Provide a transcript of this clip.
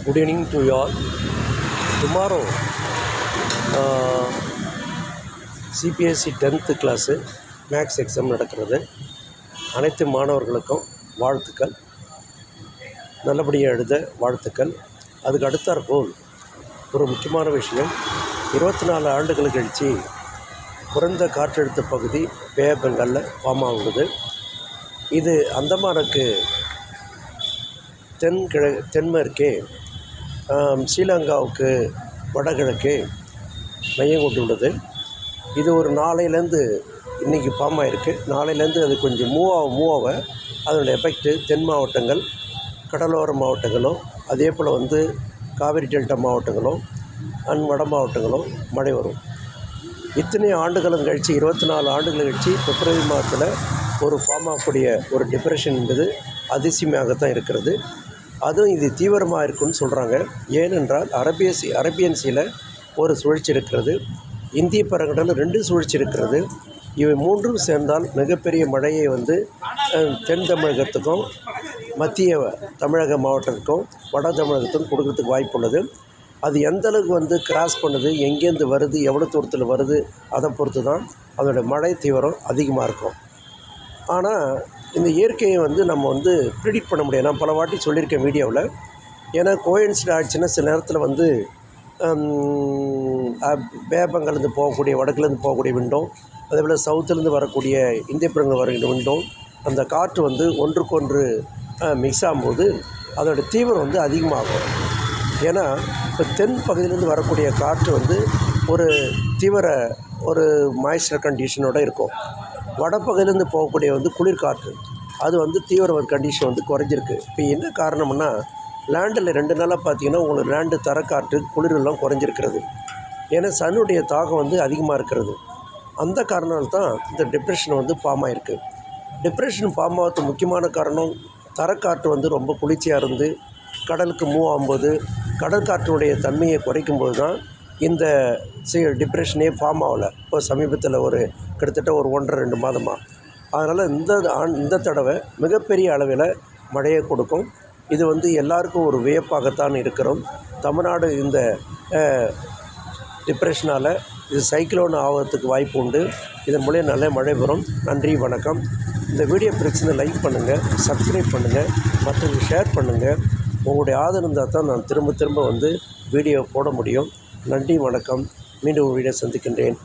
Good evening to you all. Tomorrow, CPSC 10th class maths exam நடக்கிறது. அனைத்து மாணவர்களுக்கும் வாழ்த்துக்கள், நல்லபடியாக எழுத வாழ்த்துக்கள். அதுக்கு அடுத்தாற்போல் ஒரு முக்கியமான விஷயம், 24 ஆண்டுகள் கழித்து குறைந்த காற்றழுத்த பகுதி பே ஆஃப் பெங்காலில் ஃபார்ம் ஆகுது. இது அந்தமானுக்கு தென்மேற்கே, ஸ்ரீலங்காவுக்கு வடகிழக்கே மையம் கொண்டுள்ளது. இது ஒரு நாளையிலேருந்து இன்றைக்கி ஃபார்ம் ஆகிருக்கு. நாளையிலேருந்து அது கொஞ்சம் மூவ் ஆக அதனுடைய எஃபெக்ட்டு தென் மாவட்டங்கள், கடலோர மாவட்டங்களும், அதே போல் காவிரி டெல்டா மாவட்டங்களும் வட மாவட்டங்களும் மழை வரும். இத்தனை ஆண்டுகளும் கழித்து 24 ஆண்டுகள் கழித்து பிப்ரவரி மாதத்தில் ஒரு ஃபார்ம் ஆகக்கூடிய ஒரு டிப்ரெஷன் என்பது அதிசயமாகத்தான் இருக்கிறது. அதுவும் இது தீவிரமாக இருக்குன்னு சொல்கிறாங்க. ஏனென்றால் அரபியன் சீல ஒரு சுழற்சி இருக்கிறது, இந்திய பெருங்கடலில் 2 சுழற்சி இருக்கிறது. இவை 3ம் சேர்ந்தால் மிகப்பெரிய மழையை தென் தமிழகத்துக்கும் மத்திய தமிழக மாவட்டத்துக்கும் வட தமிழகத்துக்கும் கொடுக்கறதுக்கு வாய்ப்பு உள்ளது. அது எந்த அளவுக்கு கிராஸ் பண்ணுது, எங்கேருந்து வருது, எவ்வளோ தூரத்தில் வருது, அதை பொறுத்து தான் அதோடய மழை தீவிரம் அதிகமாக இருக்கும். ஆனால் இந்த இயற்கையை நம்ம ப்ரிடிக்ட் பண்ண முடியாது. நான் பல வாட்டி சொல்லியிருக்கேன் வீடியோவில். ஏன்னா கோயின்சிட் ஆகிடுச்சுன்னா சில நேரத்தில் பேப்பங்கலேருந்து போகக்கூடிய, வடக்குலேருந்து போகக்கூடிய விண்டோம், அதே போல் சவுத்துலேருந்து வரக்கூடிய இந்திய பெருங்கடல் வர விண்டோம், அந்த காற்று ஒன்றுக்கொன்று மிக்ஸ் ஆகும்போது அதோடய தீவிரம் அதிகமாகும். ஏன்னா இப்போ தென் பகுதியிலேருந்து வரக்கூடிய காற்று ஒரு தீவிர ஒரு மாய்ஸ்சர் கண்டிஷனோடு இருக்கும். வடப்பகுதியிலேருந்து போகக்கூடிய குளிர் காற்று அது தீவிர ஒரு கண்டிஷன் குறைஞ்சிருக்கு. இப்போ என்ன காரணம்னா, லேண்டில் 2 நாளாக பார்த்திங்கன்னா உங்களுக்கு லேண்டு தரக்காற்று குளிரெல்லாம் குறைஞ்சிருக்கிறது. ஏன்னா சன்னுடைய தாகம் அதிகமாக இருக்கிறது. அந்த காரணத்தால் இந்த டிப்ரெஷன் ஃபார்ம் ஆகிருக்கு. டிப்ரெஷன் ஃபார்ம் ஆகிறதுக்கு முக்கியமான காரணம், தரக்காற்று ரொம்ப குளிர்ச்சியாக இருந்து கடலுக்கு மூவ் ஆகும்போது கடற்காற்றினுடைய தன்மையை குறைக்கும்போது தான் இந்த டிப்ரெஷனே ஃபார்ம் ஆகலை. இப்போ சமீபத்தில் கிட்டத்தட்ட ஒரு 1.5-2 மாதமாக. அதனால் இந்த தடவை மிகப்பெரிய அளவில் மழையை கொடுக்கும். இது எல்லாருக்கும் ஒரு வியப்பாகத்தான் இருக்கிறோம். தமிழ்நாடு இந்த டிப்ரெஷனால் இது சைக்ளோன் ஆகிறதுக்கு வாய்ப்பு உண்டு. இதன் மூலம் நல்ல மழை வரும். நன்றி, வணக்கம். இந்த வீடியோ பிடிச்சிருந்தா லைக் பண்ணுங்கள், சப்ஸ்கிரைப் பண்ணுங்கள், மற்றவங்களுக்கு ஷேர் பண்ணுங்கள். உங்களுடைய ஆதரவு இருந்தால் தான் நான் திரும்ப வீடியோ போட முடியும். நன்றி, வணக்கம். மீண்டும் ஒரு வீடியோ சந்திக்கின்றேன்.